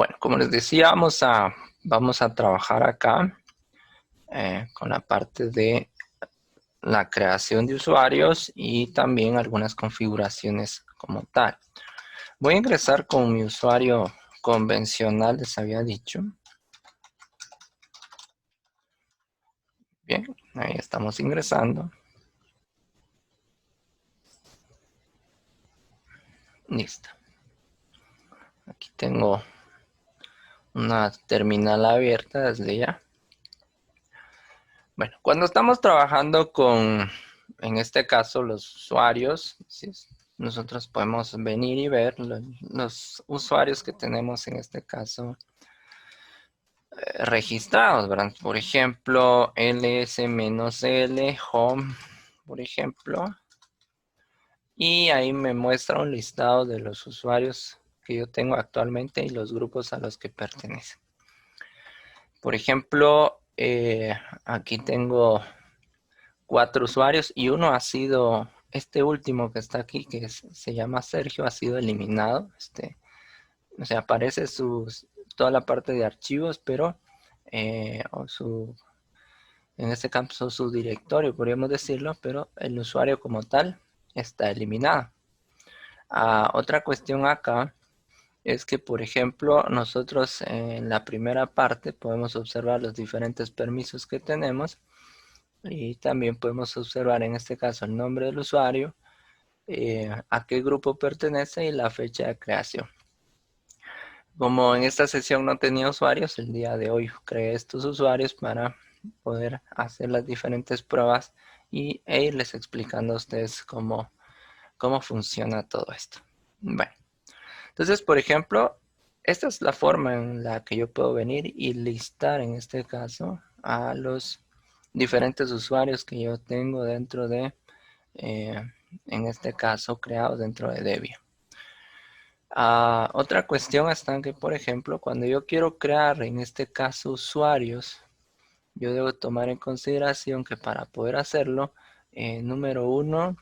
Bueno, como les decía, vamos a trabajar acá con la parte de la creación de usuarios y también algunas configuraciones como tal. Voy a ingresar con mi usuario convencional, les había dicho. Bien, ahí estamos ingresando. Listo. Aquí tengo una terminal abierta desde ya. Bueno, cuando estamos trabajando en este caso, los usuarios, nosotros podemos venir y ver los usuarios que tenemos en este caso registrados, ¿verdad? Por ejemplo, ls-l home, por ejemplo, y ahí me muestra un listado de los usuarios que yo tengo actualmente y los grupos a los que pertenecen. Por ejemplo, aquí tengo 4 usuarios y uno ha sido, este último que está aquí, que se llama Sergio, ha sido eliminado. O sea, aparece toda la parte de archivos, pero en este caso su directorio, podríamos decirlo, pero el usuario como tal está eliminado. Otra cuestión acá es que, por ejemplo, nosotros en la primera parte podemos observar los diferentes permisos que tenemos. Y también podemos observar en este caso el nombre del usuario, a qué grupo pertenece y la fecha de creación. Como en esta sesión no tenía usuarios, el día de hoy creé estos usuarios para poder hacer las diferentes pruebas e irles explicando a ustedes cómo funciona todo esto. Bueno, entonces, por ejemplo, esta es la forma en la que yo puedo venir y listar en este caso a los diferentes usuarios que yo tengo dentro de, en este caso, creados dentro de Debian. Otra cuestión está que, por ejemplo, cuando yo quiero crear, en este caso, usuarios, yo debo tomar en consideración que para poder hacerlo, número 1,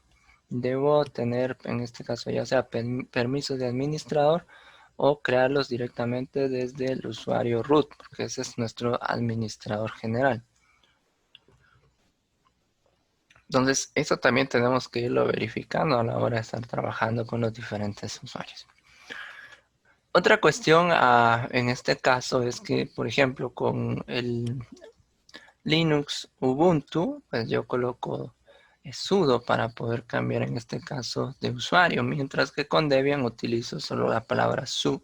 debo tener, en este caso, ya sea permisos de administrador o crearlos directamente desde el usuario root, porque ese es nuestro administrador general. Entonces, eso también tenemos que irlo verificando a la hora de estar trabajando con los diferentes usuarios. Otra cuestión en este caso es que, por ejemplo, con el Linux Ubuntu, pues yo coloco sudo para poder cambiar en este caso de usuario, mientras que con Debian utilizo solo la palabra su.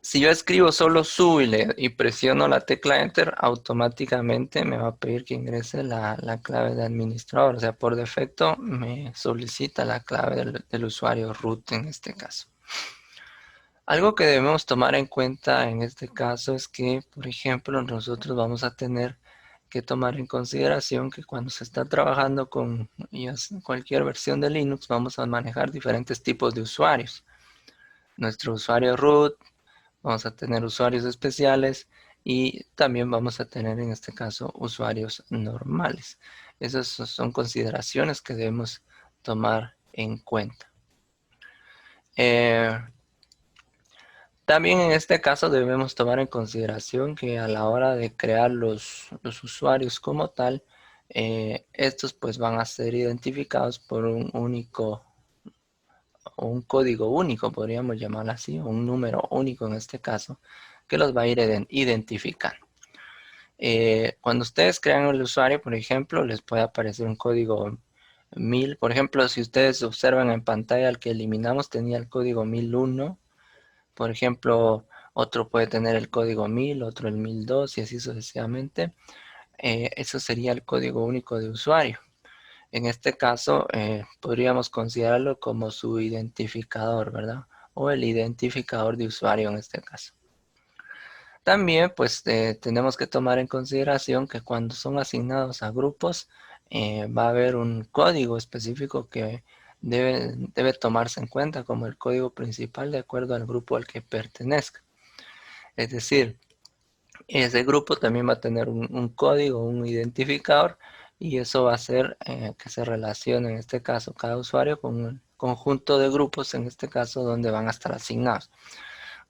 Si yo escribo solo su y presiono la tecla Enter, automáticamente me va a pedir que ingrese la clave de administrador. O sea, por defecto me solicita la clave del usuario root en este caso. Algo que debemos tomar en cuenta en este caso es que, por ejemplo, nosotros vamos a tener que tomar en consideración que cuando se está trabajando con cualquier versión de Linux, vamos a manejar diferentes tipos de usuarios. Nuestro usuario root, vamos a tener usuarios especiales y también vamos a tener en este caso usuarios normales. Esas son consideraciones que debemos tomar en cuenta. También en este caso debemos tomar en consideración que a la hora de crear los usuarios como tal, estos pues van a ser identificados por un código único, podríamos llamarlo así, un número único en este caso, que los va a ir identificando. Cuando ustedes crean el usuario, por ejemplo, les puede aparecer un código 1000. Por ejemplo, si ustedes observan en pantalla, el que eliminamos tenía el código 1001. Por ejemplo, otro puede tener el código 1000, otro el 1002 y así sucesivamente. Eso sería el código único de usuario. En este caso, podríamos considerarlo como su identificador, ¿verdad? O el identificador de usuario en este caso. También, pues, tenemos que tomar en consideración que cuando son asignados a grupos, va a haber un código específico que debe tomarse en cuenta como el código principal de acuerdo al grupo al que pertenezca. Es decir, ese grupo también va a tener un código, un identificador, y eso va a hacer que se relacione, en este caso, cada usuario con un conjunto de grupos, en este caso, donde van a estar asignados.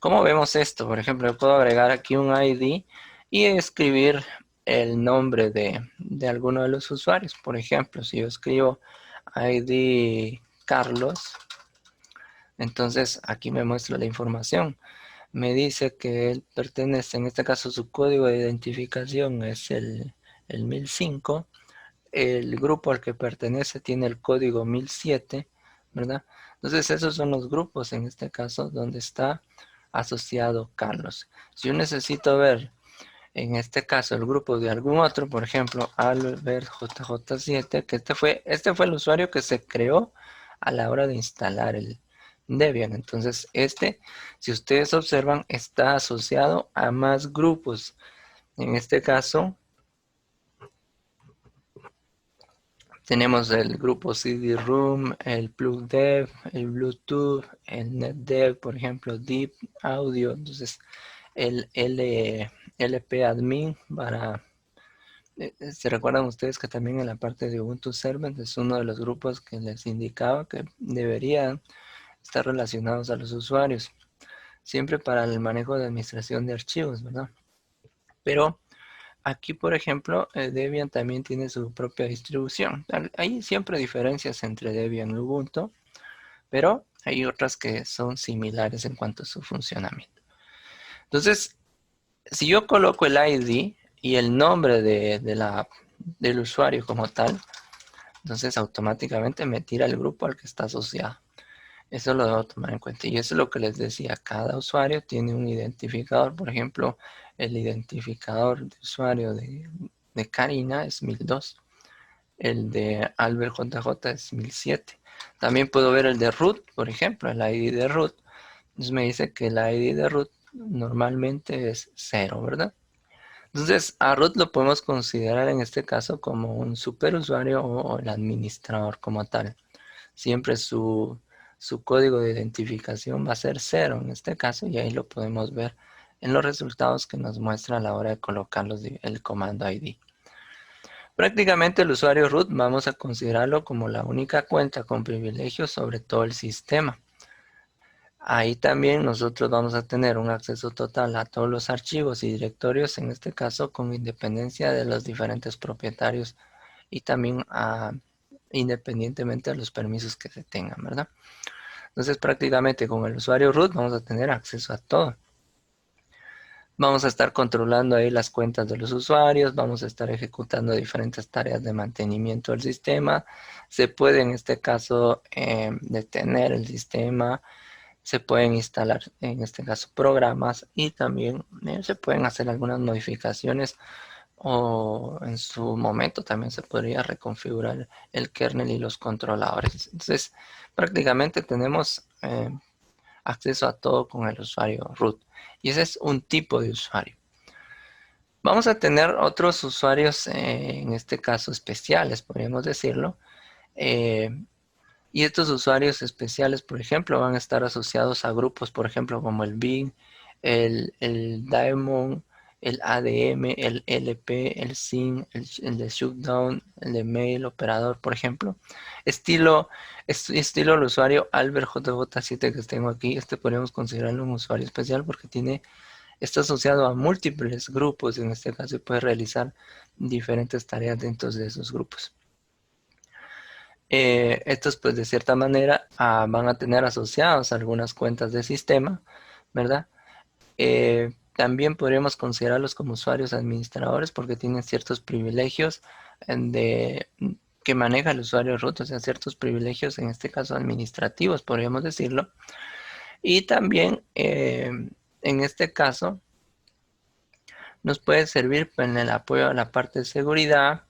¿Cómo vemos esto? Por ejemplo, yo puedo agregar aquí un ID y escribir el nombre de alguno de los usuarios. Por ejemplo, si yo escribo ID Carlos, entonces aquí me muestra la información. Me dice que él pertenece, en este caso su código de identificación es el 1005. El grupo al que pertenece tiene el código 1007, ¿verdad? Entonces esos son los grupos en este caso donde está asociado Carlos. Si yo necesito ver en este caso el grupo de algún otro, por ejemplo, Albert JJ7, que este fue el usuario que se creó a la hora de instalar el Debian. Entonces si ustedes observan, está asociado a más grupos. En este caso, tenemos el grupo CD-ROOM, el PlugDev, el Bluetooth, el NetDev, por ejemplo, Deep Audio. Entonces, el LP Admin para... ¿Se recuerdan ustedes que también en la parte de Ubuntu Servers es uno de los grupos que les indicaba que deberían estar relacionados a los usuarios? Siempre para el manejo de administración de archivos, ¿verdad? Pero aquí, por ejemplo, Debian también tiene su propia distribución. Hay siempre diferencias entre Debian y Ubuntu, pero hay otras que son similares en cuanto a su funcionamiento. Entonces, si yo coloco el ID y el nombre del usuario como tal, entonces automáticamente me tira el grupo al que está asociado. Eso lo debo tomar en cuenta. Y eso es lo que les decía. Cada usuario tiene un identificador. Por ejemplo, el identificador de usuario de Karina es 1002. El de Albert JJ es 1007. También puedo ver el de root, por ejemplo, el ID de root. Entonces me dice que el ID de root normalmente es 0, ¿verdad? Entonces a root lo podemos considerar en este caso como un superusuario o el administrador como tal. Siempre su código de identificación va a ser 0 en este caso, y ahí lo podemos ver en los resultados que nos muestra a la hora de colocar el comando ID. Prácticamente el usuario root vamos a considerarlo como la única cuenta con privilegios sobre todo el sistema. Ahí también nosotros vamos a tener un acceso total a todos los archivos y directorios, en este caso con independencia de los diferentes propietarios y también independientemente de los permisos que se tengan, ¿verdad? Entonces prácticamente con el usuario root vamos a tener acceso a todo. Vamos a estar controlando ahí las cuentas de los usuarios, vamos a estar ejecutando diferentes tareas de mantenimiento del sistema. Se puede en este caso detener el sistema, se pueden instalar en este caso programas y también se pueden hacer algunas modificaciones, o en su momento también se podría reconfigurar el kernel y los controladores. Entonces prácticamente tenemos acceso a todo con el usuario root. Y ese es un tipo de usuario. Vamos a tener otros usuarios, en este caso especiales, podríamos decirlo. Eh, y estos usuarios especiales, por ejemplo, van a estar asociados a grupos, por ejemplo, como el Bing, el Daemon, el ADM, el LP, el SYN, el de Shutdown, el de Mail Operador, por ejemplo. Estilo el usuario Albert JJ7 que tengo aquí. Este podríamos considerarlo un usuario especial porque está asociado a múltiples grupos. En este caso, y puede realizar diferentes tareas dentro de esos grupos. Estos pues de cierta manera van a tener asociados algunas cuentas de sistema, ¿verdad? También podríamos considerarlos como usuarios administradores porque tienen ciertos privilegios que maneja el usuario root, o sea, ciertos privilegios, en este caso administrativos, podríamos decirlo. Y también en este caso nos puede servir en el apoyo a la parte de seguridad.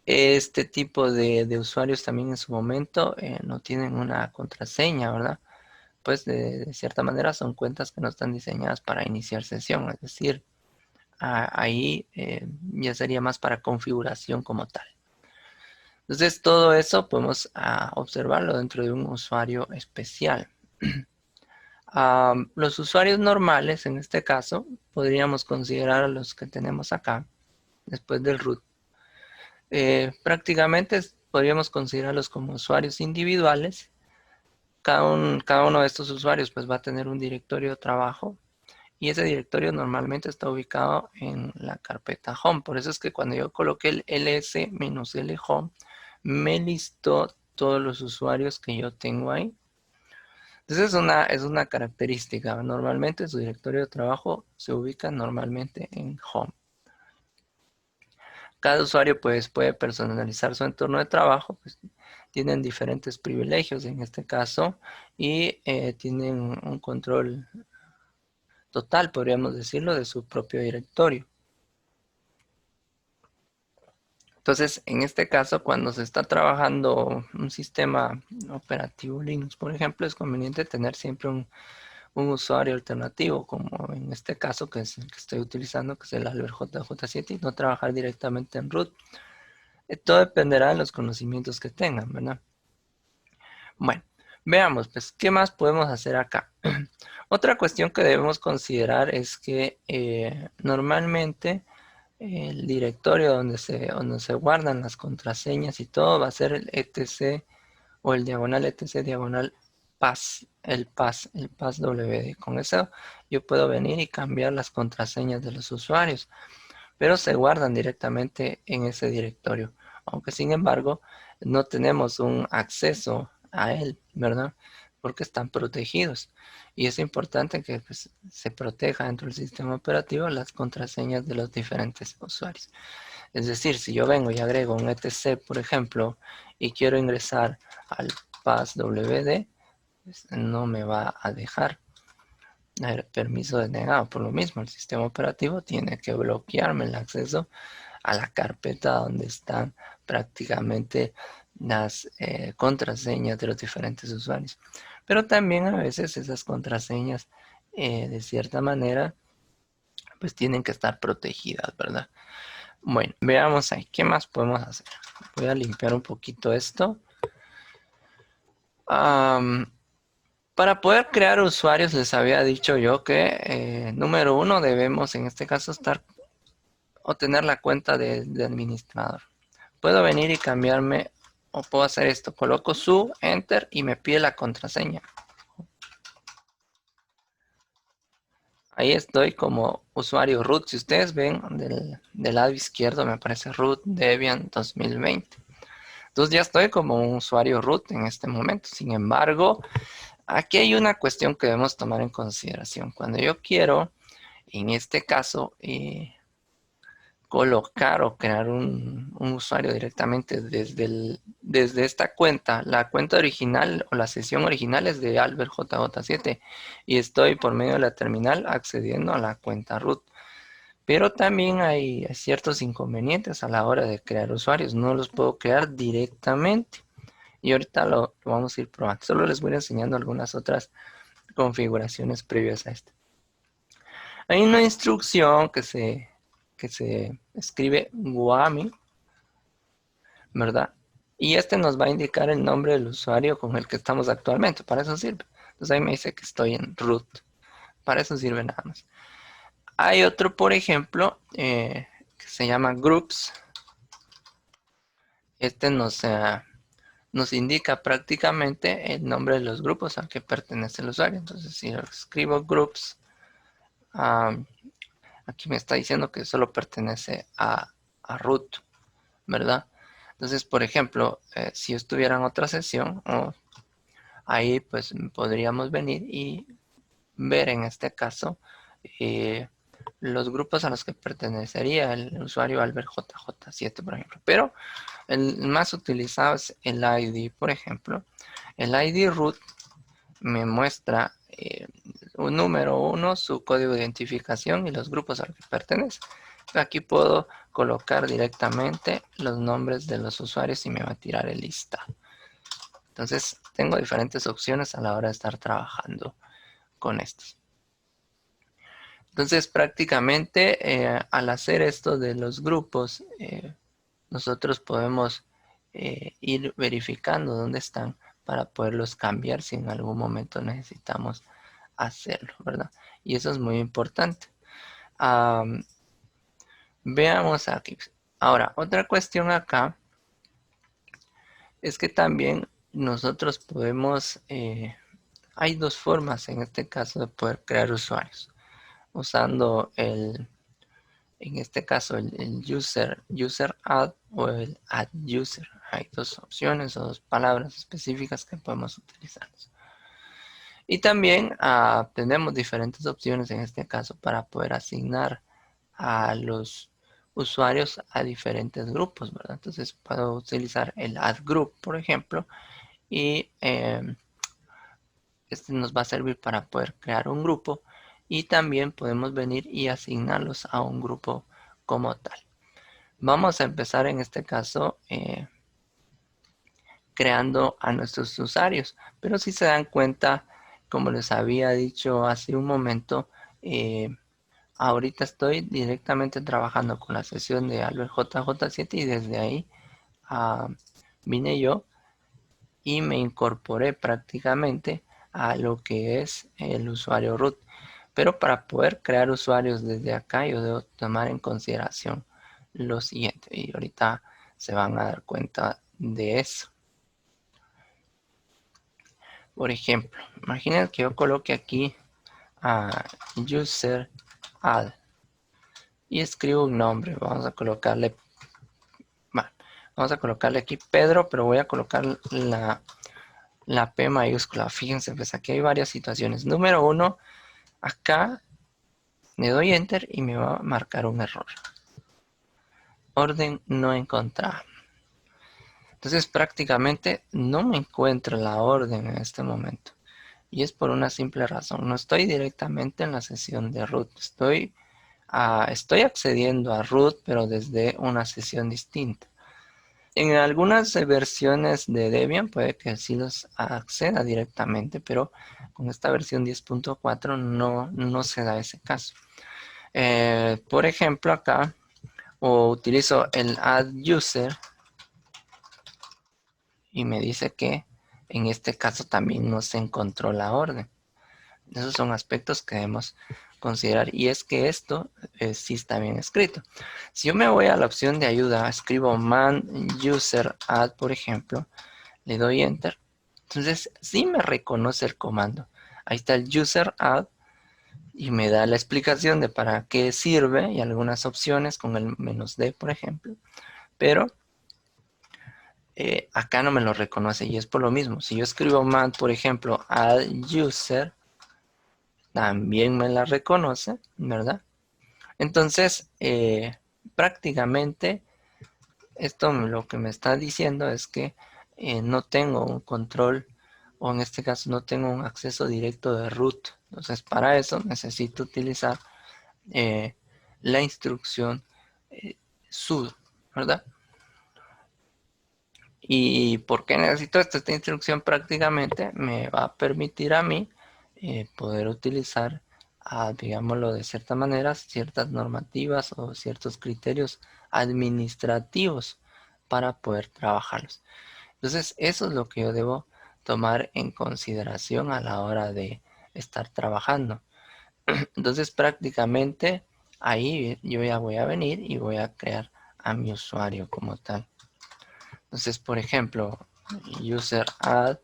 Este tipo de usuarios también en su momento no tienen una contraseña, ¿verdad? Pues de cierta manera son cuentas que no están diseñadas para iniciar sesión, es decir, ahí ya sería más para configuración como tal. Entonces todo eso podemos observarlo dentro de un usuario especial. Los usuarios normales, en este caso, podríamos considerar a los que tenemos acá, después del root. Prácticamente podríamos considerarlos como usuarios individuales cada uno de estos usuarios pues va a tener un directorio de trabajo y ese directorio normalmente está ubicado en la carpeta Home. Por eso es que cuando yo coloqué el ls-l Home, me listó todos los usuarios que yo tengo ahí. Entonces es una característica. Normalmente su directorio de trabajo se ubica normalmente en Home. Cada usuario pues, puede personalizar su entorno de trabajo, pues, tienen diferentes privilegios en este caso y tienen un control total, podríamos decirlo, de su propio directorio. Entonces, en este caso, cuando se está trabajando un sistema operativo Linux, por ejemplo, es conveniente tener siempre un usuario alternativo, como en este caso que es el que estoy utilizando, que es el Albert JJ7, y no trabajar directamente en root. Todo dependerá de los conocimientos que tengan, ¿verdad? Bueno, veamos, pues, ¿qué más podemos hacer acá? Otra cuestión que debemos considerar es que normalmente el directorio donde se guardan las contraseñas y todo va a ser el etc o el diagonal etc diagonal pass, el pass wd. Con eso yo puedo venir y cambiar las contraseñas de los usuarios, pero se guardan directamente en ese directorio. Aunque sin embargo no tenemos un acceso a él, ¿verdad? Porque están protegidos. Y es importante que pues, se proteja dentro del sistema operativo las contraseñas de los diferentes usuarios. Es decir, si yo vengo y agrego un etc, por ejemplo, y quiero ingresar al passwd, pues, no me va a dejar. El permiso denegado. Por lo mismo, el sistema operativo tiene que bloquearme el acceso a la carpeta donde están prácticamente las contraseñas de los diferentes usuarios. Pero también a veces esas contraseñas, de cierta manera, pues tienen que estar protegidas, ¿verdad? Bueno, veamos ahí, ¿qué más podemos hacer? Voy a limpiar un poquito esto. Para poder crear usuarios les había dicho yo que número uno debemos en este caso o tener la cuenta de administrador. Puedo venir y cambiarme o puedo hacer esto. Coloco su, enter y me pide la contraseña. Ahí estoy como usuario root. Si ustedes ven del lado izquierdo me aparece root Debian 2020. Entonces ya estoy como un usuario root en este momento. Sin embargo, aquí hay una cuestión que debemos tomar en consideración. Cuando yo quiero, en este caso, colocar o crear un usuario directamente desde esta cuenta, la cuenta original o la sesión original es de Albert JJ7 y estoy por medio de la terminal accediendo a la cuenta root. Pero también hay ciertos inconvenientes a la hora de crear usuarios. No los puedo crear directamente. Y ahorita lo vamos a ir probando. Solo les voy enseñando algunas otras configuraciones previas a esta. Hay una instrucción que se escribe WAMI, ¿verdad? Y este nos va a indicar el nombre del usuario con el que estamos actualmente. Para eso sirve. Entonces ahí me dice que estoy en root. Para eso sirve nada más. Hay otro, por ejemplo, que se llama groups. Este nos indica prácticamente el nombre de los grupos al que pertenece el usuario. Entonces, si yo escribo groups, aquí me está diciendo que solo pertenece a root, ¿verdad? Entonces, por ejemplo, si yo estuviera en otra sesión, ahí pues podríamos venir y ver en este caso eh, los grupos a los que pertenecería el usuario Albert JJ7, por ejemplo. Pero el más utilizado es el ID, por ejemplo. El ID root me muestra un número 1, su código de identificación y los grupos a los que pertenece. Aquí puedo colocar directamente los nombres de los usuarios y me va a tirar el listado. Entonces, tengo diferentes opciones a la hora de estar trabajando con estos. Entonces, prácticamente, al hacer esto de los grupos, nosotros podemos ir verificando dónde están para poderlos cambiar si en algún momento necesitamos hacerlo, ¿verdad? Y eso es muy importante. Veamos aquí. Ahora, otra cuestión acá es que también nosotros podemos, hay dos formas en este caso de poder crear usuarios. Usando en este caso el user add o el add user. Hay dos opciones o dos palabras específicas que podemos utilizar. Y también tenemos diferentes opciones en este caso para poder asignar a los usuarios a diferentes grupos, ¿verdad? Entonces puedo utilizar el add group, por ejemplo, y este nos va a servir para poder crear un grupo y también podemos venir y asignarlos a un grupo como tal. Vamos a empezar en este caso creando a nuestros usuarios, pero si se dan cuenta, como les había dicho hace un momento, ahorita estoy directamente trabajando con la sesión de Albert JJ7 y desde ahí vine yo y me incorporé prácticamente a lo que es el usuario root. Pero para poder crear usuarios desde acá yo debo tomar en consideración lo siguiente y ahorita se van a dar cuenta de eso. Por ejemplo, imaginen que yo coloque aquí a user add y escribo un nombre. Vamos a colocarle aquí Pedro, pero voy a colocar la P mayúscula. Fíjense, pues aquí hay varias situaciones. Número 1, acá le doy enter y me va a marcar un error. Orden no encontrada. Entonces prácticamente no me encuentro la orden en este momento. Y es por una simple razón. No estoy directamente en la sesión de root. Estoy accediendo a root, pero desde una sesión distinta. En algunas versiones de Debian puede que sí los acceda directamente, pero con esta versión 10.4 no se da ese caso. Por ejemplo, acá utilizo el add user y me dice que en este caso también no se encontró la orden. Esos son aspectos que debemos considerar y es que esto sí está bien escrito. Si yo me voy a la opción de ayuda, escribo man user add, por ejemplo, le doy enter, entonces sí me reconoce el comando. Ahí está el user add y me da la explicación de para qué sirve y algunas opciones con el "-d", por ejemplo, pero acá no me lo reconoce y es por lo mismo. Si yo escribo man, por ejemplo, add user, también me la reconoce, ¿verdad? Entonces, prácticamente esto lo que me está diciendo es que no tengo un control, o en este caso no tengo un acceso directo de root. Entonces, para eso necesito utilizar la instrucción sudo, ¿verdad? ¿Y por qué necesito esto? Esta instrucción prácticamente me va a permitir a mí poder utilizar, digámoslo de cierta manera, ciertas normativas o ciertos criterios administrativos para poder trabajarlos. Entonces, eso es lo que yo debo tomar en consideración a la hora de estar trabajando. Entonces, prácticamente ahí yo ya voy a venir y voy a crear a mi usuario como tal. Entonces, por ejemplo, user add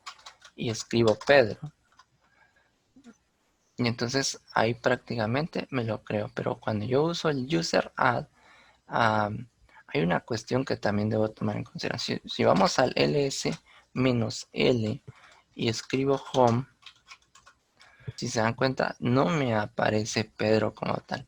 y escribo Pedro. Y entonces ahí prácticamente me lo creo. Pero cuando yo uso el user add, hay una cuestión que también debo tomar en consideración. Si vamos al ls-l y escribo home, si se dan cuenta, no me aparece Pedro como tal.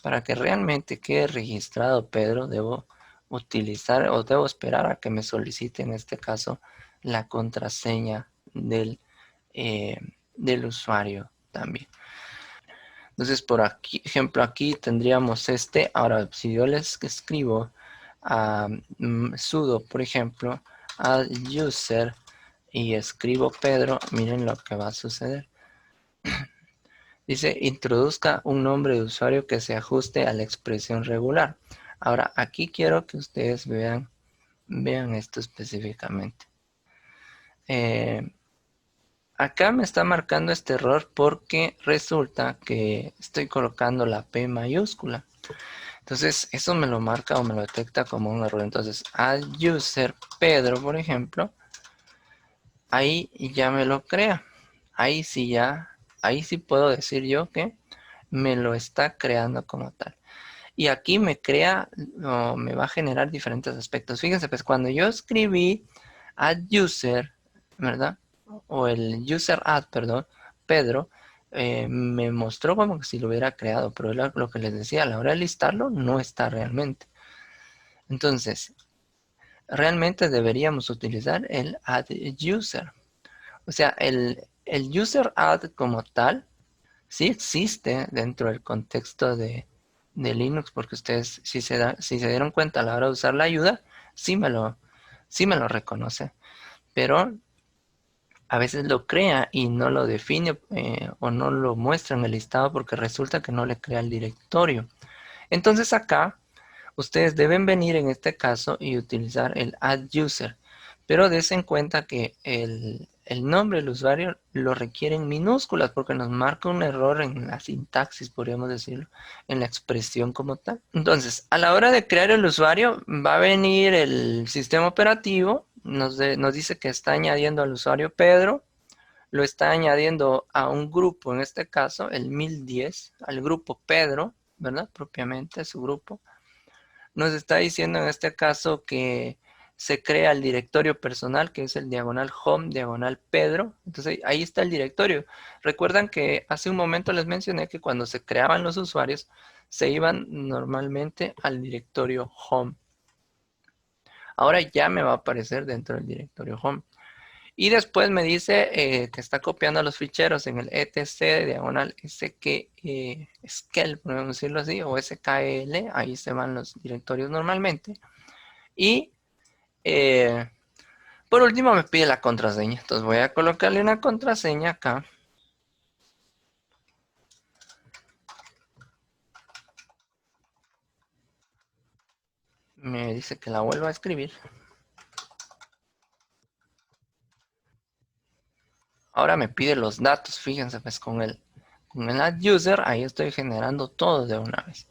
Para que realmente quede registrado Pedro, debo utilizar o debo esperar a que me solicite en este caso la contraseña del usuario también. Entonces, por ejemplo, aquí tendríamos este. Ahora, si yo les escribo sudo, por ejemplo, add user y escribo Pedro, miren lo que va a suceder. Dice, introduzca un nombre de usuario que se ajuste a la expresión regular. Ahora, aquí quiero que ustedes vean esto específicamente. Acá me está marcando este error porque resulta que estoy colocando la P mayúscula. Entonces, eso me lo marca o me lo detecta como un error. Entonces, add user Pedro, por ejemplo, ahí ya me lo crea. Ahí sí puedo decir yo que me lo está creando como tal. Y aquí me crea, o me va a generar diferentes aspectos. Fíjense, pues cuando yo escribí add user, ¿verdad? O el user add, perdón, Pedro, me mostró como que si lo hubiera creado, pero lo que les decía, a la hora de listarlo, no está realmente. Entonces, realmente deberíamos utilizar el add user. O sea, el user add como tal, sí existe dentro del contexto de Linux, porque ustedes, si se dieron cuenta a la hora de usar la ayuda, sí me lo, sí me lo reconoce. Pero a veces lo crea y no lo define o no lo muestra en el listado porque resulta que no le crea el directorio. Entonces acá ustedes deben venir en este caso y utilizar el add user, pero des en cuenta que el nombre del usuario lo requiere en minúsculas porque nos marca un error en la sintaxis, podríamos decirlo, en la expresión como tal. Entonces, a la hora de crear el usuario, va a venir el sistema operativo, nos dice que está añadiendo al usuario Pedro, lo está añadiendo a un grupo, en este caso el 1010, al grupo Pedro, ¿verdad? Propiamente, su grupo. Nos está diciendo en este caso que se crea el directorio personal, que es el diagonal home, diagonal Pedro. Entonces ahí está el directorio. Recuerdan que hace un momento les mencioné que cuando se creaban los usuarios, se iban normalmente al directorio home. Ahora ya me va a aparecer dentro del directorio home. Y después me dice que está copiando los ficheros en el etc diagonal skel, podemos decirlo así, o skl, ahí se van los directorios normalmente. Y por último me pide la contraseña. Entonces voy a colocarle una contraseña acá. Me dice que la vuelva a escribir. Ahora me pide los datos. Fíjense, pues con el add user, ahí estoy generando todo de una vez.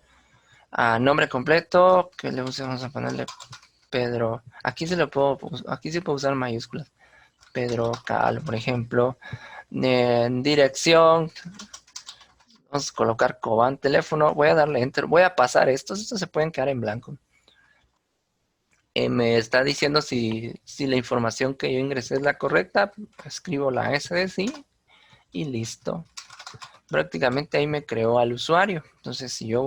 Nombre completo, que le vamos a ponerle Pedro. Aquí sí puedo usar mayúsculas. Pedro Cal, por ejemplo. Dirección, vamos a colocar Cobán, teléfono. Voy a darle enter. Voy a pasar estos se pueden quedar en blanco. Me está diciendo si la información que yo ingresé es la correcta. Escribo la S de sí y listo. Prácticamente ahí me creó al usuario. Entonces, si yo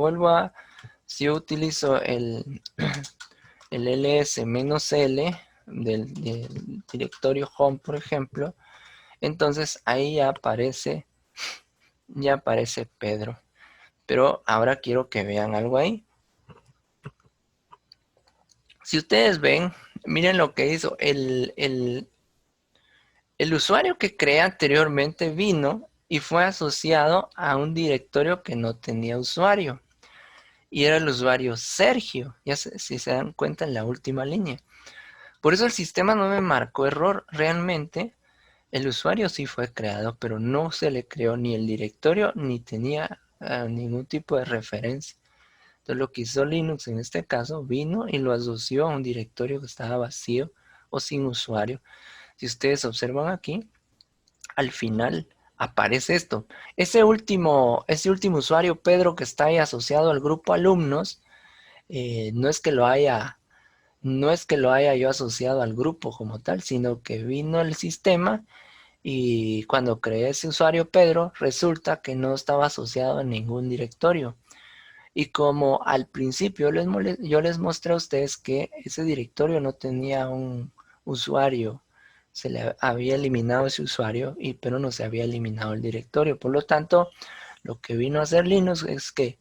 utilizo el ls-l del directorio home, por ejemplo, entonces ahí ya aparece Pedro. Pero ahora quiero que vean algo ahí. Si ustedes ven, miren lo que hizo. El usuario que creé anteriormente vino y fue asociado a un directorio que no tenía usuario. Y era el usuario Sergio, si se dan cuenta en la última línea. Por eso el sistema no me marcó error. Realmente el usuario sí fue creado, pero no se le creó ni el directorio ni tenía ningún tipo de referencia. Entonces lo que hizo Linux en este caso vino y lo asoció a un directorio que estaba vacío o sin usuario. Si ustedes observan aquí, al final aparece esto. Ese último usuario, Pedro, que está ahí asociado al grupo alumnos, no es que no es que lo haya yo asociado al grupo como tal, sino que vino el sistema y cuando creé ese usuario Pedro, resulta que no estaba asociado a ningún directorio. Y como al principio yo les mostré a ustedes que ese directorio no tenía un usuario, se le había eliminado ese usuario, pero no se había eliminado el directorio. Por lo tanto, lo que vino a hacer Linux es que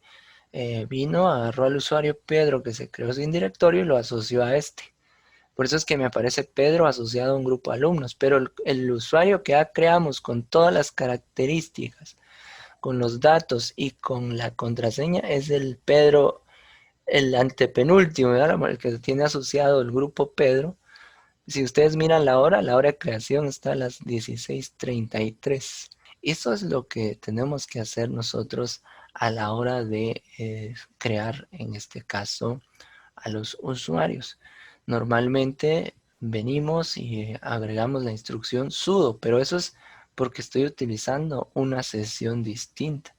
agarró al usuario Pedro que se creó sin directorio y lo asoció a este. Por eso es que me aparece Pedro asociado a un grupo de alumnos, pero el usuario que ya creamos con todas las características, con los datos y con la contraseña es el Pedro, el antepenúltimo, ¿verdad? El que tiene asociado el grupo Pedro. Si ustedes miran la hora de creación está a las 16:33. Eso es lo que tenemos que hacer nosotros a la hora de crear, en este caso, a los usuarios. Normalmente venimos y agregamos la instrucción sudo, pero eso es porque estoy utilizando una sesión distinta.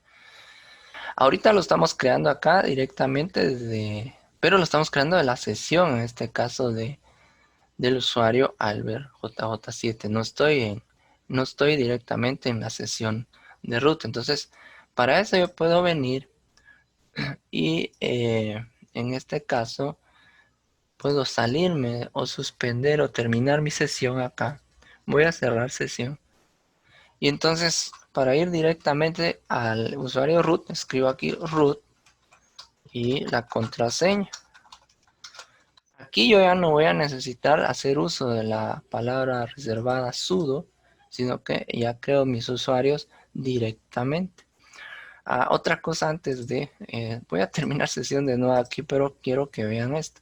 Ahorita lo estamos creando acá directamente pero lo estamos creando de la sesión, en este caso del usuario Albert JJ7. No estoy directamente en la sesión de root. Entonces, para eso yo puedo venir y en este caso puedo salirme o suspender o terminar mi sesión acá. Voy a cerrar sesión. Y entonces, para ir directamente al usuario root, escribo aquí root y la contraseña. Aquí yo ya no voy a necesitar hacer uso de la palabra reservada sudo, sino que ya creo mis usuarios directamente. Otra cosa antes de, voy a terminar sesión de nuevo aquí, pero quiero que vean esto.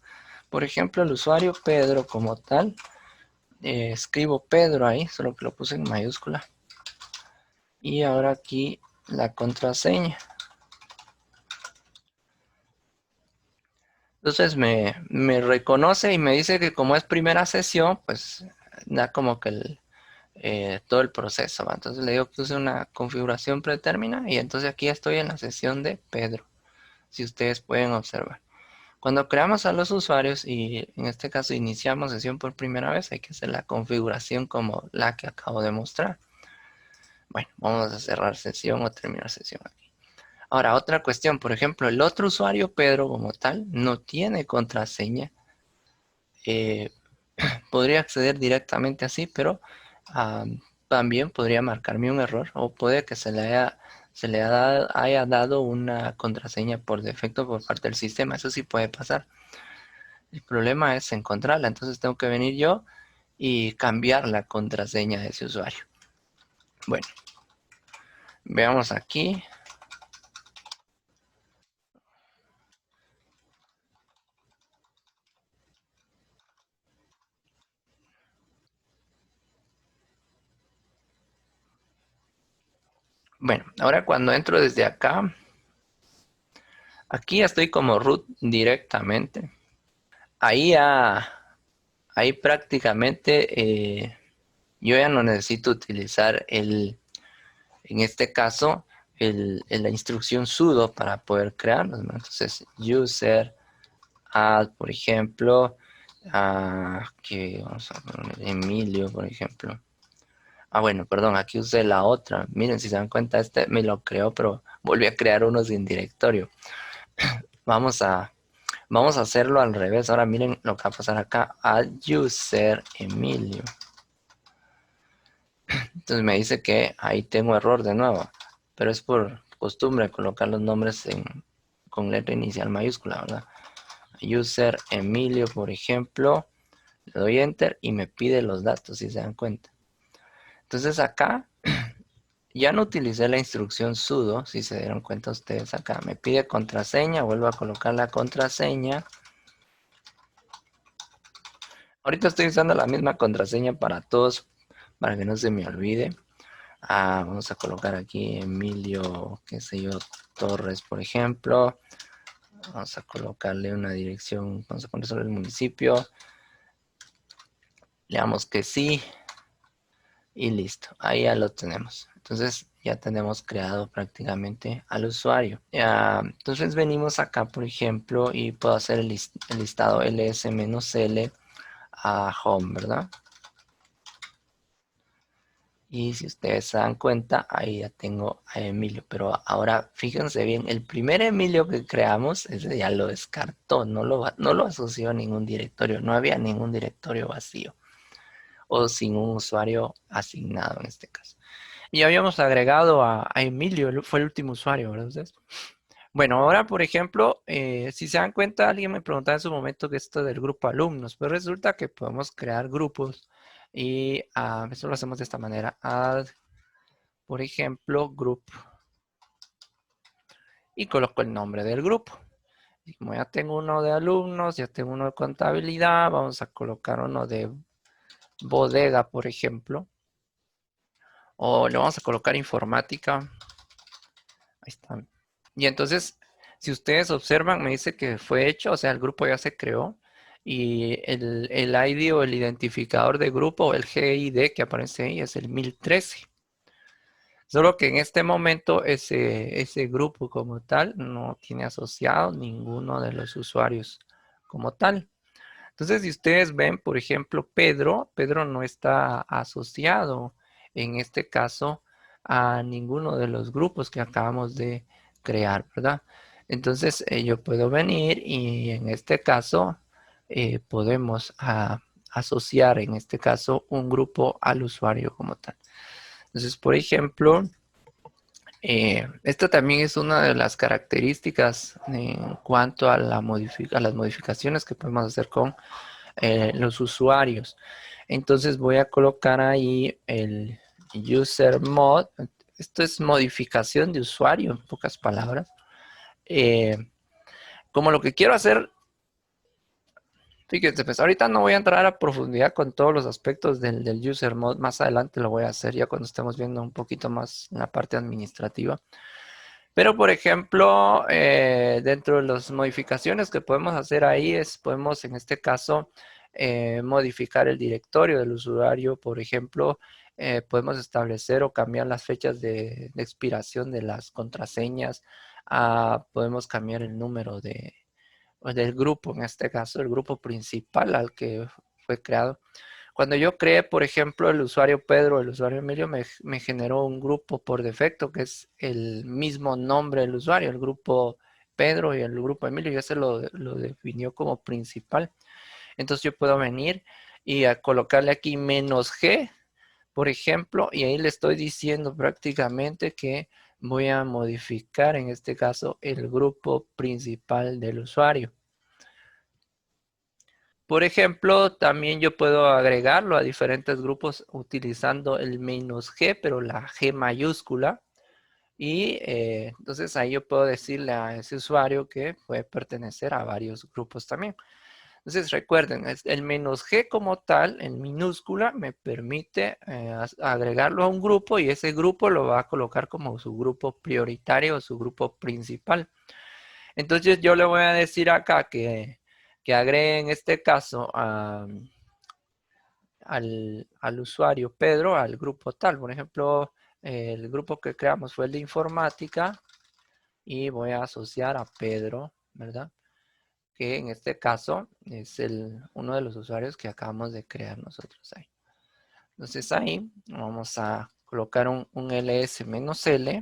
Por ejemplo, el usuario Pedro como tal, escribo Pedro ahí, solo que lo puse en mayúscula. Y ahora aquí la contraseña. Entonces me reconoce y me dice que como es primera sesión, pues da como que todo el proceso, ¿va? Entonces le digo que use una configuración predeterminada y entonces aquí estoy en la sesión de Pedro, si ustedes pueden observar. Cuando creamos a los usuarios y en este caso iniciamos sesión por primera vez, hay que hacer la configuración como la que acabo de mostrar. Bueno, vamos a cerrar sesión o terminar sesión aquí. Ahora, otra cuestión, por ejemplo, el otro usuario, Pedro, como tal, no tiene contraseña. Podría acceder directamente así, pero también podría marcarme un error o puede que haya dado una contraseña por defecto por parte del sistema. Eso sí puede pasar. El problema es encontrarla, entonces tengo que venir yo y cambiar la contraseña de ese usuario. Bueno, veamos aquí. Bueno, ahora cuando entro desde acá, aquí ya estoy como root directamente. Ahí, ahí prácticamente yo ya no necesito utilizar en este caso, la instrucción sudo para poder crearlos, ¿no? Entonces, user add, por ejemplo, que vamos a poner Emilio, por ejemplo. Bueno, perdón, aquí usé la otra. Miren, si se dan cuenta, este me lo creó, pero volví a crear uno sin directorio. Vamos a, vamos a hacerlo al revés. Ahora miren lo que va a pasar acá. Add user Emilio. Entonces me dice que ahí tengo error de nuevo, pero es por costumbre colocar los nombres con letra inicial mayúscula, ¿verdad? User Emilio, por ejemplo, le doy enter y me pide los datos, si se dan cuenta. Entonces acá ya no utilicé la instrucción sudo, si se dieron cuenta ustedes acá. Me pide contraseña, vuelvo a colocar la contraseña. Ahorita estoy usando la misma contraseña para todos, para que no se me olvide. Vamos a colocar aquí Emilio, qué sé yo, Torres, por ejemplo. Vamos a colocarle una dirección, vamos a poner sobre el municipio. Le damos que sí. Y listo, ahí ya lo tenemos. Entonces ya tenemos creado prácticamente al usuario. Entonces venimos acá, por ejemplo, y puedo hacer el listado ls-l a home, ¿verdad? Y si ustedes se dan cuenta, ahí ya tengo a Emilio. Pero ahora fíjense bien, el primer Emilio que creamos, ese ya lo descartó, no lo asoció a ningún directorio, no había ningún directorio vacío o sin un usuario asignado en este caso. Y habíamos agregado a Emilio, fue el último usuario, ¿verdad ustedes? Bueno, ahora, por ejemplo, si se dan cuenta, alguien me preguntaba en su momento que esto del grupo alumnos, pero resulta que podemos crear grupos y eso lo hacemos de esta manera. Add, por ejemplo, group y coloco el nombre del grupo. Y como ya tengo uno de alumnos, ya tengo uno de contabilidad, vamos a colocar uno de bodega, por ejemplo. O le vamos a colocar informática. Ahí está. Y entonces, si ustedes observan, me dice que fue hecho, o sea, el grupo ya se creó. Y el ID o el identificador de grupo, el GID que aparece ahí, es el 1013. Solo que en este momento ese grupo como tal no tiene asociado ninguno de los usuarios como tal. Entonces, si ustedes ven, por ejemplo, Pedro no está asociado en este caso a ninguno de los grupos que acabamos de crear, ¿verdad? Entonces, yo puedo venir y en este caso podemos asociar en este caso un grupo al usuario como tal. Entonces, por ejemplo, esta también es una de las características en cuanto a las modificaciones que podemos hacer con los usuarios. Entonces voy a colocar ahí el user mod. Esto es modificación de usuario, en pocas palabras. Eh, como lo que quiero hacer, fíjense, pues ahorita no voy a entrar a profundidad con todos los aspectos del user mod. Más adelante lo voy a hacer ya cuando estemos viendo un poquito más la parte administrativa. Pero, por ejemplo, dentro de las modificaciones que podemos hacer ahí podemos en este caso modificar el directorio del usuario. Por ejemplo, podemos establecer o cambiar las fechas de expiración de las contraseñas. Podemos cambiar el número del grupo, en este caso, el grupo principal al que fue creado. Cuando yo creé, por ejemplo, el usuario Pedro, el usuario Emilio, me generó un grupo por defecto que es el mismo nombre del usuario, el grupo Pedro y el grupo Emilio, ya se lo definió como principal. Entonces yo puedo venir y a colocarle aquí -G, por ejemplo, y ahí le estoy diciendo prácticamente que voy a modificar en este caso el grupo principal del usuario. Por ejemplo, también yo puedo agregarlo a diferentes grupos utilizando el "-G", pero la G mayúscula. Y entonces ahí yo puedo decirle a ese usuario que puede pertenecer a varios grupos también. Entonces recuerden, el "-G" como tal, en minúscula, me permite agregarlo a un grupo y ese grupo lo va a colocar como su grupo prioritario o su grupo principal. Entonces yo le voy a decir acá que agregue en este caso al usuario Pedro al grupo tal. Por ejemplo, el grupo que creamos fue el de informática y voy a asociar a Pedro, ¿verdad? Que en este caso es uno de los usuarios que acabamos de crear nosotros ahí. Entonces ahí vamos a colocar un ls-l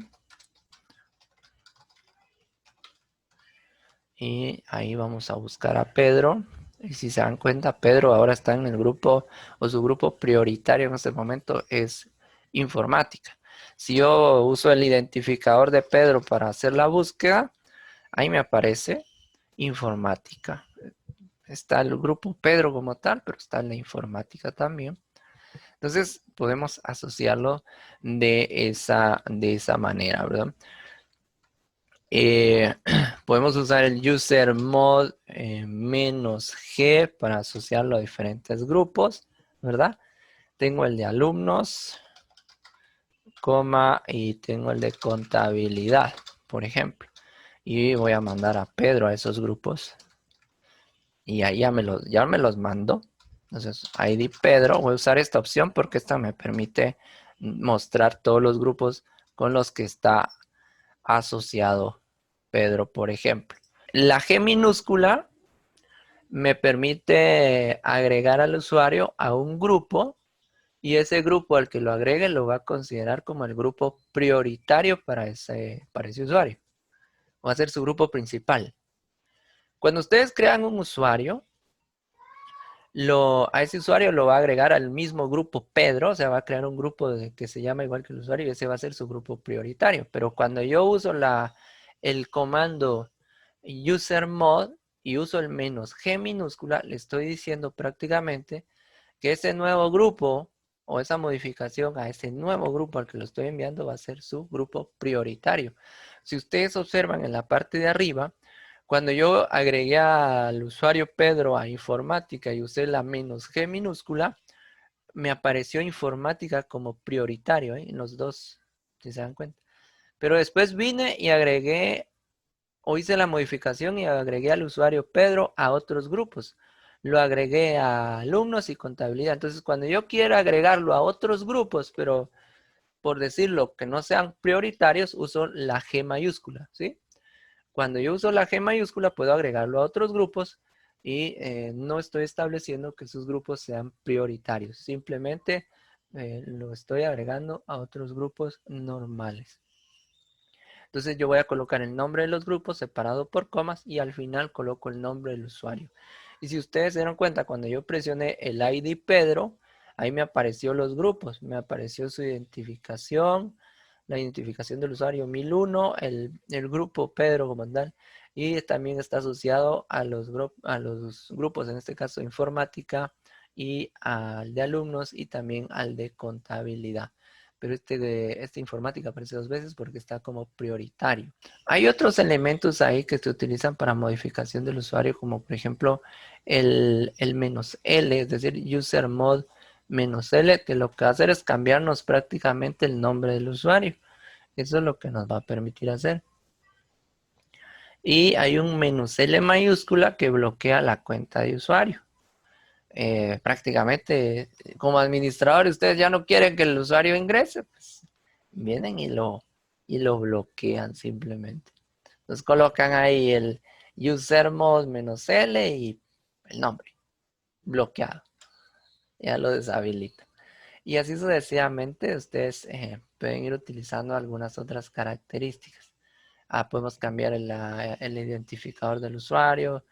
y ahí vamos a buscar a Pedro. Y si se dan cuenta, Pedro ahora está en el grupo o su grupo prioritario en este momento es informática. Si yo uso el identificador de Pedro para hacer la búsqueda, ahí me aparece informática. Está el grupo Pedro como tal, pero está en la informática también. Entonces podemos asociarlo de esa manera, ¿verdad? Podemos usar el user mod -G para asociarlo a diferentes grupos, ¿verdad? Tengo el de alumnos, coma, y tengo el de contabilidad, por ejemplo. Y voy a mandar a Pedro a esos grupos. Y ahí ya me los mando. Entonces, ID Pedro, voy a usar esta opción porque esta me permite mostrar todos los grupos con los que está asociado Pedro, por ejemplo. La G minúscula me permite agregar al usuario a un grupo y ese grupo al que lo agregue lo va a considerar como el grupo prioritario para ese usuario. Va a ser su grupo principal. Cuando ustedes crean un usuario, a ese usuario lo va a agregar al mismo grupo Pedro, o sea, va a crear un grupo que se llama igual que el usuario y ese va a ser su grupo prioritario. Pero cuando yo uso el comando usermod y uso el "-G" minúscula, le estoy diciendo prácticamente que ese nuevo grupo o esa modificación a ese nuevo grupo al que lo estoy enviando va a ser su grupo prioritario. Si ustedes observan en la parte de arriba, cuando yo agregué al usuario Pedro a informática y usé la "-G" minúscula, me apareció informática como prioritario, en los dos, si se dan cuenta. Pero después vine y agregué o hice la modificación y agregué al usuario Pedro a otros grupos. lo agregué a alumnos y contabilidad. Entonces, cuando yo quiera agregarlo a otros grupos, pero por decirlo que no sean prioritarios, uso la G mayúscula, ¿sí? Cuando yo uso la G mayúscula, puedo agregarlo a otros grupos y no estoy estableciendo que esos grupos sean prioritarios. Simplemente lo estoy agregando a otros grupos normales. Entonces yo voy a colocar el nombre de los grupos separado por comas y al final coloco el nombre del usuario. Y si ustedes se dieron cuenta, cuando yo presioné el ID Pedro, ahí me apareció los grupos, me apareció su identificación, la identificación del usuario 1001, el grupo Pedro como tal, y también está asociado a los grupos, en este caso informática, y al de alumnos y también al de contabilidad. Pero esta informática aparece dos veces porque está como prioritario. Hay otros elementos ahí que se utilizan para modificación del usuario, como por ejemplo el menos "-l", es decir, user mod "-l", que lo que va a hacer es cambiarnos prácticamente el nombre del usuario. Eso es lo que nos va a permitir hacer. Y hay un "-l" mayúscula que bloquea la cuenta de usuario. Prácticamente, como administradores, ustedes ya no quieren que el usuario ingrese, pues vienen y lo bloquean simplemente. Entonces colocan ahí el user mod "-l" y el nombre bloqueado. Ya lo deshabilita. Y así sucesivamente ustedes pueden ir utilizando algunas otras características. Podemos cambiar el identificador del usuario.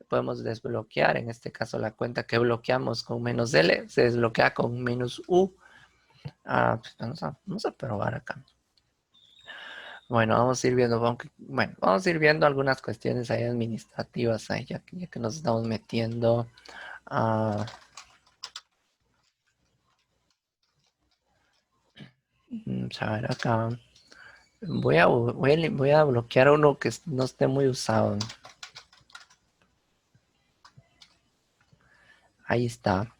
Podemos desbloquear, en este caso la cuenta que bloqueamos con "-l", se desbloquea con "-u". Pues vamos a probar acá. Bueno, vamos a ir viendo, vamos a ir viendo algunas cuestiones ahí administrativas, ahí, ya que nos estamos metiendo. Vamos a ver acá. Voy a bloquear uno que no esté muy usado. Ahí está.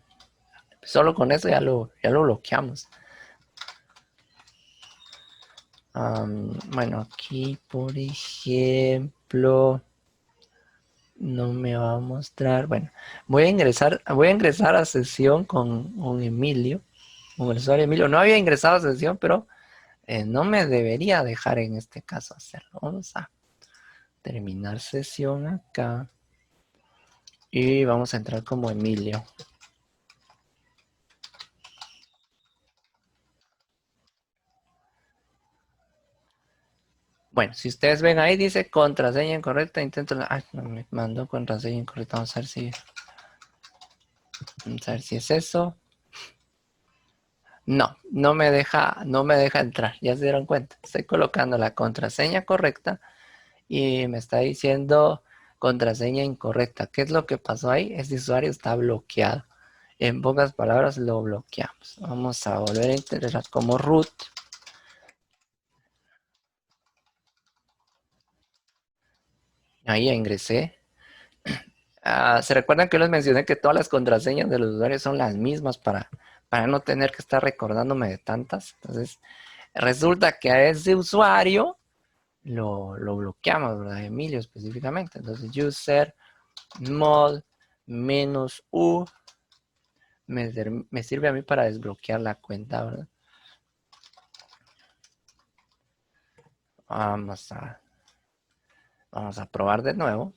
Solo con eso ya lo bloqueamos. Bueno, aquí por ejemplo no me va a mostrar. Bueno, voy a ingresar a sesión con un Emilio, con el usuario Emilio. No había ingresado a sesión, pero no me debería dejar en este caso hacerlo. Vamos a terminar sesión acá y vamos a entrar como Emilio. Bueno, si ustedes ven ahí, dice contraseña incorrecta, intento... Ay, no, me mandó contraseña incorrecta. Vamos a ver si es eso. No, no me deja entrar. Ya se dieron cuenta. Estoy colocando la contraseña correcta y me está diciendo contraseña incorrecta. ¿Qué es lo que pasó ahí? Este usuario está bloqueado. En pocas palabras, lo bloqueamos. Vamos a volver a integrar como root. Ahí ya ingresé. ¿Se recuerdan que les mencioné que todas las contraseñas de los usuarios son las mismas para no tener que estar recordándome de tantas? Entonces, resulta que a ese usuario lo bloqueamos, ¿verdad? Emilio específicamente. Entonces, user mod -u me sirve a mí para desbloquear la cuenta, ¿verdad? Vamos a probar de nuevo.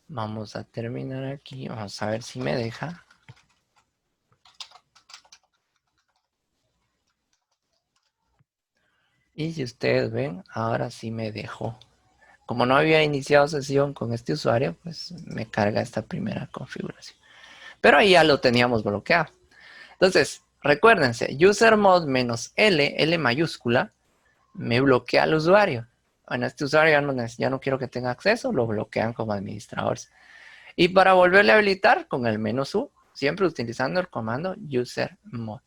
Vamos a terminar aquí. Vamos a ver si me deja. Y si ustedes ven, ahora sí me dejó. Como no había iniciado sesión con este usuario, pues me carga esta primera configuración. Pero ahí ya lo teníamos bloqueado. Entonces, recuérdense, usermod -l, L mayúscula, me bloquea al usuario. Bueno, este usuario ya no quiero que tenga acceso, lo bloquean como administradores. Y para volverle a habilitar, con el -u, siempre utilizando el comando usermod.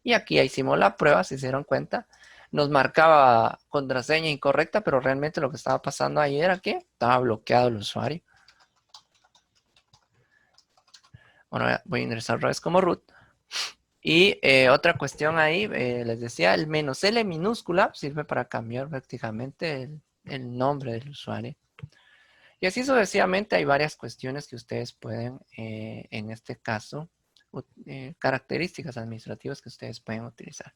Y aquí ya hicimos la prueba, si se dieron cuenta. Nos marcaba contraseña incorrecta, pero realmente lo que estaba pasando ahí era que estaba bloqueado el usuario. Bueno, voy a ingresar otra vez como root. Y otra cuestión ahí, les decía, el -l minúscula sirve para cambiar prácticamente el nombre del usuario. Y así sucesivamente hay varias cuestiones que ustedes pueden, en este caso, características administrativas que ustedes pueden utilizar.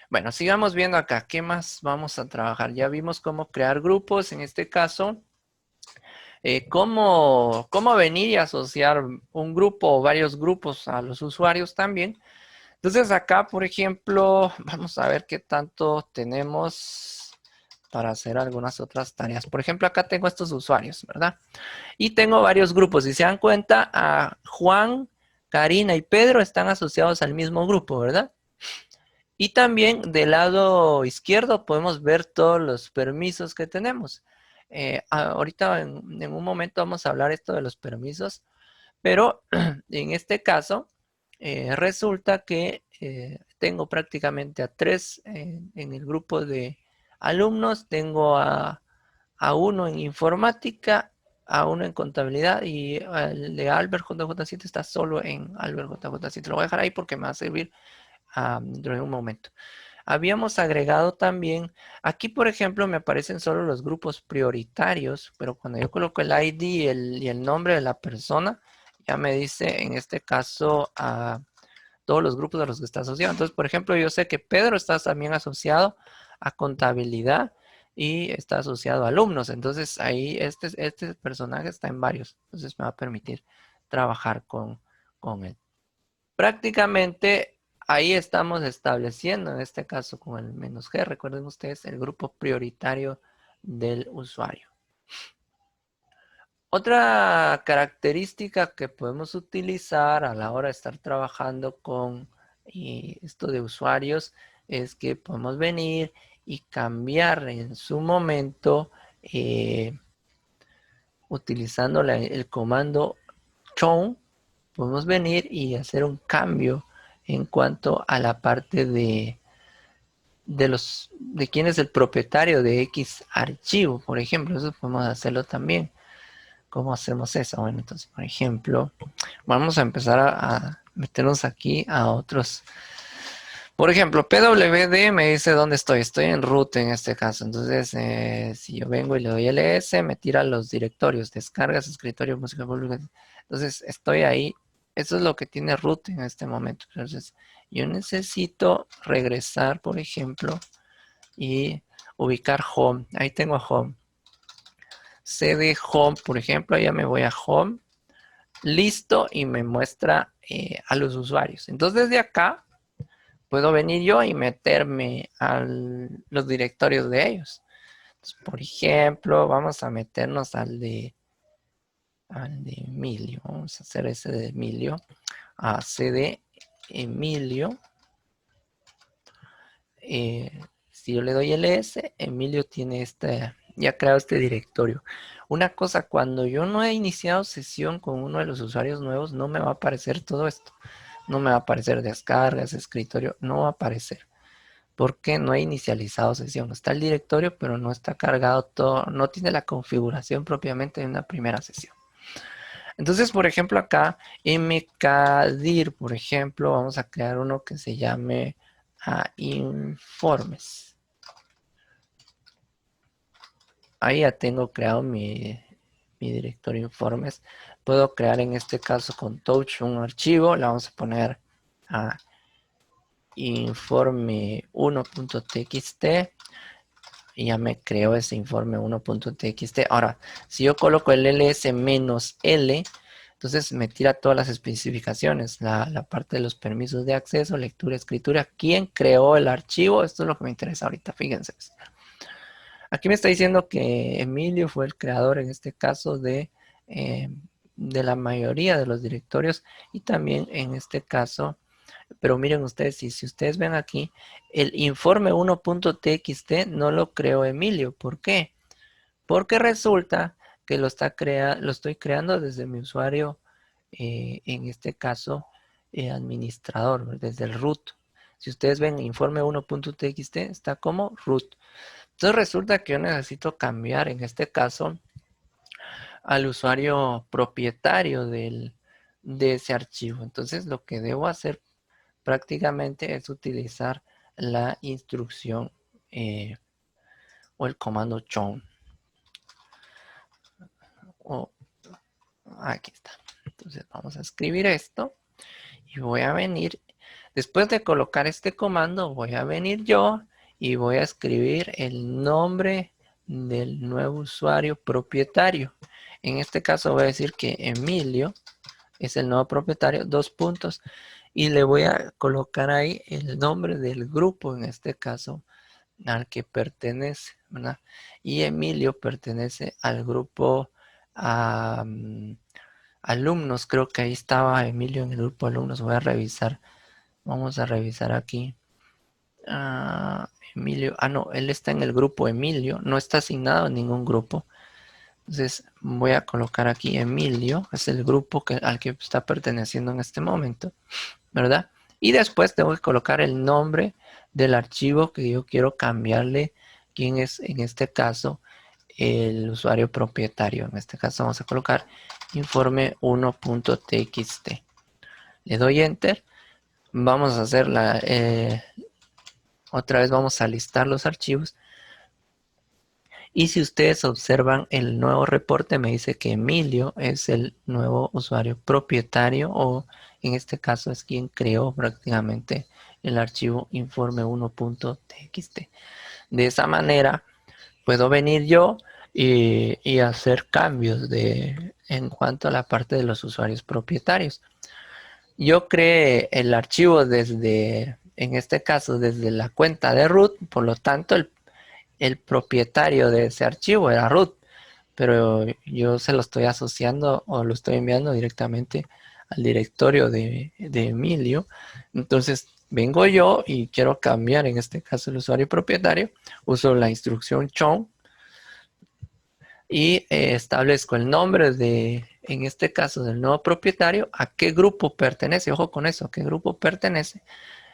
Bueno, sigamos viendo acá. ¿Qué más vamos a trabajar? Ya vimos cómo crear grupos. En este caso, cómo venir y asociar un grupo o varios grupos a los usuarios también. Entonces acá, por ejemplo, vamos a ver qué tanto tenemos para hacer algunas otras tareas. Por ejemplo, acá tengo estos usuarios, ¿verdad? Y tengo varios grupos. Si se dan cuenta, a Juan, Karina y Pedro están asociados al mismo grupo, ¿verdad? Y también del lado izquierdo podemos ver todos los permisos que tenemos. Ahorita en un momento vamos a hablar esto de los permisos, pero en este caso resulta que tengo prácticamente a tres en el grupo de alumnos. Tengo a uno en informática, a uno en contabilidad y el de Albert JJ7 está solo en Albert JJ7. Lo voy a dejar ahí porque me va a servir dentro de un momento. Habíamos agregado también, aquí por ejemplo me aparecen solo los grupos prioritarios, pero cuando yo coloco el ID y el nombre de la persona, ya me dice en este caso a todos los grupos a los que está asociado. Entonces, por ejemplo, yo sé que Pedro está también asociado a contabilidad y está asociado a alumnos. Entonces, ahí este personaje está en varios. Entonces, me va a permitir trabajar con él. Prácticamente ahí estamos estableciendo, en este caso con el "-g", recuerden ustedes, el grupo prioritario del usuario. Otra característica que podemos utilizar a la hora de estar trabajando con esto de usuarios es que podemos venir y cambiar en su momento utilizando el comando chown. Podemos venir y hacer un cambio en cuanto a la parte de quién es el propietario de X archivo, por ejemplo. Eso podemos hacerlo también. ¿Cómo hacemos eso? Bueno, entonces, por ejemplo, vamos a empezar a meternos aquí a otros. Por ejemplo, PWD me dice dónde estoy. Estoy en root en este caso. Entonces, si yo vengo y le doy ls, me tira los directorios, descargas, escritorio, música pública. Entonces, estoy ahí. Eso es lo que tiene root en este momento. Entonces, yo necesito regresar, por ejemplo, y ubicar home. Ahí tengo home. cd home, por ejemplo, ya me voy a home. Listo, y me muestra a los usuarios. Entonces, desde acá puedo venir yo y meterme a los directorios de ellos. Entonces, por ejemplo, vamos a meternos al de Emilio. Vamos a hacer ese de Emilio. A cd Emilio. Si yo le doy ls, Emilio tiene ya creado este directorio. Una cosa, cuando yo no he iniciado sesión con uno de los usuarios nuevos, no me va a aparecer todo esto. No me va a aparecer descargas, escritorio, no va a aparecer. Porque no he inicializado sesión. Está el directorio, pero no está cargado todo, no tiene la configuración propiamente de una primera sesión. Entonces, por ejemplo, acá, mkdir, por ejemplo, vamos a crear uno que se llame informes. Ahí ya tengo creado mi directorio informes. Puedo crear en este caso con touch un archivo. Le vamos a poner a informe 1.txt. Y ya me creó ese informe 1.txt. Ahora, si yo coloco el ls-l, entonces me tira todas las especificaciones, la parte de los permisos de acceso, lectura, escritura, quién creó el archivo. Esto es lo que me interesa ahorita, fíjense. Aquí me está diciendo que Emilio fue el creador en este caso de la mayoría de los directorios y también en este caso, pero miren ustedes, si ustedes ven aquí, el informe 1.txt no lo creó Emilio. ¿Por qué? Porque resulta que lo estoy creando desde mi usuario, en este caso, administrador, desde el root. Si ustedes ven informe 1.txt, está como root. Entonces resulta que yo necesito cambiar, en este caso, al usuario propietario de ese archivo. Entonces lo que debo hacer prácticamente es utilizar la instrucción o el comando chown. o aquí está. Entonces vamos a escribir esto y voy a venir, después de colocar este comando, voy a venir yo y voy a escribir el nombre del nuevo usuario propietario. En este caso voy a decir que Emilio es el nuevo propietario, 2 puntos, y le voy a colocar ahí el nombre del grupo, en este caso, al que pertenece, ¿verdad? Y Emilio pertenece al grupo alumnos, creo que ahí estaba Emilio en el grupo alumnos, voy a revisar, vamos a revisar aquí. Emilio, no, él está en el grupo Emilio, no está asignado en ningún grupo. Entonces voy a colocar aquí Emilio, es el grupo al que está perteneciendo en este momento, ¿verdad? Y después tengo que colocar el nombre del archivo que yo quiero cambiarle, quién es en este caso el usuario propietario. En este caso vamos a colocar informe1.txt. Le doy Enter. Vamos a hacer otra vez vamos a listar los archivos. Y si ustedes observan el nuevo reporte, me dice que Emilio es el nuevo usuario propietario, o en este caso es quien creó prácticamente el archivo informe1.txt. De esa manera puedo venir yo y hacer cambios en cuanto a la parte de los usuarios propietarios. Yo creé el archivo en este caso, desde la cuenta de root, por lo tanto el propietario de ese archivo era root, pero yo se lo estoy asociando o lo estoy enviando directamente al directorio de Emilio. Entonces vengo yo y quiero cambiar, en este caso, el usuario propietario. Uso la instrucción chown y establezco el nombre en este caso, del nuevo propietario, a qué grupo pertenece. Ojo con eso, a qué grupo pertenece,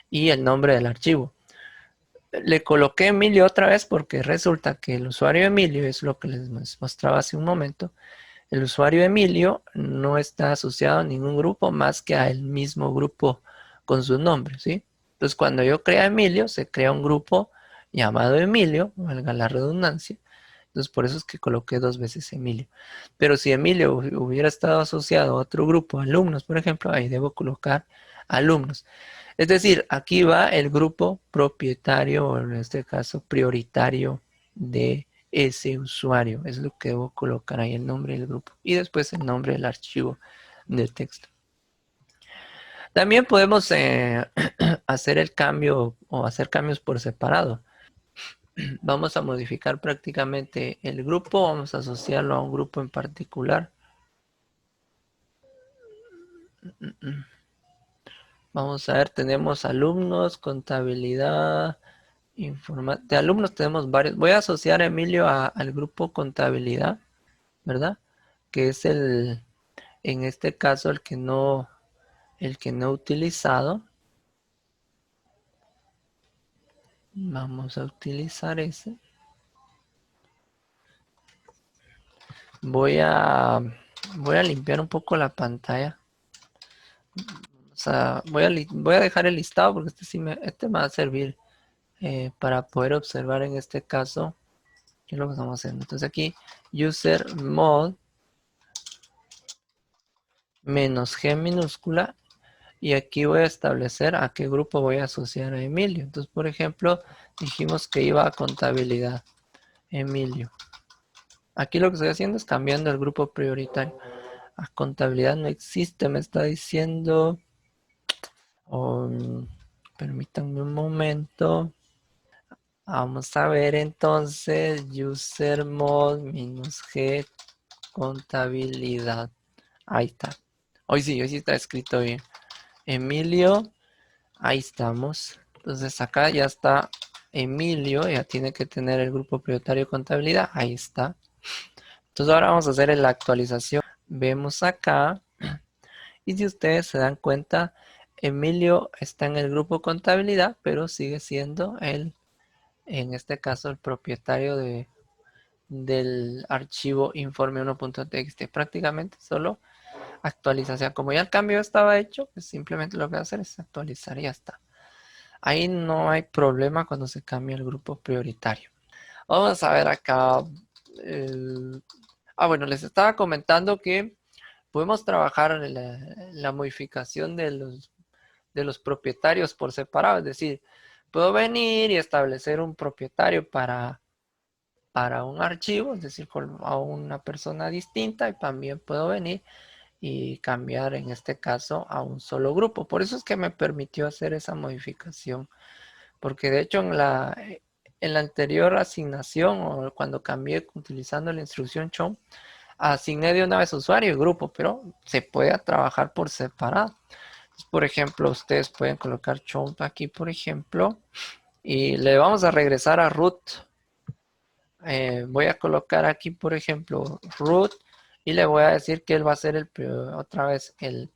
y el nombre del archivo. Le coloqué Emilio otra vez porque resulta que el usuario Emilio, es lo que les mostraba hace un momento, el usuario Emilio no está asociado a ningún grupo más que al mismo grupo con su nombre, ¿sí? Entonces, cuando yo crea Emilio, se crea un grupo llamado Emilio, valga la redundancia. Entonces, por eso es que coloqué 2 veces Emilio. Pero si Emilio hubiera estado asociado a otro grupo, alumnos, por ejemplo, ahí debo colocar alumnos. Es decir, aquí va el grupo propietario, o en este caso prioritario de ese usuario. Es lo que debo colocar ahí, el nombre del grupo. Y después el nombre del archivo de texto. También podemos hacer el cambio o hacer cambios por separado. Vamos a modificar prácticamente el grupo, vamos a asociarlo a un grupo en particular. Vamos a ver, tenemos alumnos, contabilidad, de alumnos tenemos varios. Voy a asociar a Emilio al grupo contabilidad, ¿verdad? Que es en este caso, el que no he utilizado. Vamos a utilizar ese. Voy a limpiar un poco la pantalla. O sea, voy a dejar el listado porque este me va a servir para poder observar en este caso qué es lo que estamos haciendo. Entonces aquí, user mod menos G minúscula, y aquí voy a establecer a qué grupo voy a asociar a Emilio. Entonces, por ejemplo, dijimos que iba a contabilidad, Emilio. Aquí lo que estoy haciendo es cambiando el grupo prioritario. A contabilidad no existe, me está diciendo. Permítanme un momento. Vamos a ver entonces, user mod minus G contabilidad. Ahí está. Hoy sí está escrito bien. Emilio, ahí estamos. Entonces acá ya está Emilio, ya tiene que tener el grupo prioritario de contabilidad. Ahí está. Entonces ahora vamos a hacer la actualización. Vemos acá. Y si ustedes se dan cuenta, Emilio está en el grupo contabilidad, pero sigue siendo en este caso, el propietario del archivo informe1.txt. Prácticamente solo actualización. Como ya el cambio estaba hecho, pues simplemente lo que voy a hacer es actualizar y ya está. Ahí no hay problema cuando se cambia el grupo prioritario. Vamos a ver acá. Bueno, les estaba comentando que podemos trabajar la modificación de los propietarios por separado. Es decir, puedo venir y establecer un propietario para un archivo, es decir, a una persona distinta, y también puedo venir y cambiar en este caso a un solo grupo. Por eso es que me permitió hacer esa modificación, porque de hecho en la anterior asignación o cuando cambié utilizando la instrucción CHOM, asigné de una vez usuario y grupo, pero se puede trabajar por separado. Entonces, por ejemplo, ustedes pueden colocar CHOMP aquí, por ejemplo, y le vamos a regresar a root. Voy a colocar aquí, por ejemplo, root, y le voy a decir que él va a ser otra vez el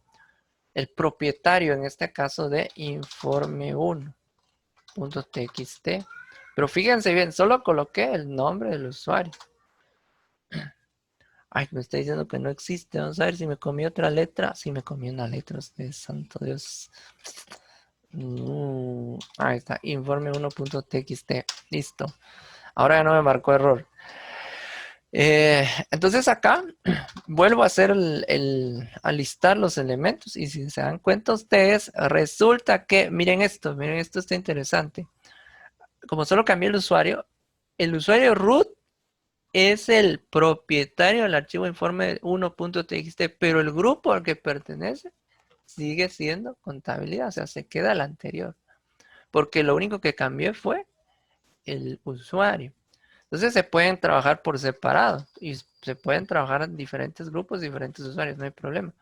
propietario, en este caso, de informe1.txt. Pero fíjense bien, solo coloqué el nombre del usuario. Ay, me está diciendo que no existe. Vamos a ver si me comí otra letra. Si me comí una letra, ustedes, santo Dios. Ahí está, informe1.txt. Listo. Ahora ya no me marcó error. Entonces acá vuelvo a hacer a listar los elementos, y si se dan cuenta ustedes, resulta que, miren esto está interesante. Como solo cambié el usuario root es el propietario del archivo informe 1.txt, pero el grupo al que pertenece sigue siendo contabilidad, o sea, se queda el anterior, porque lo único que cambió fue el usuario. Entonces se pueden trabajar por separado y se pueden trabajar en diferentes grupos, diferentes usuarios, no hay problema.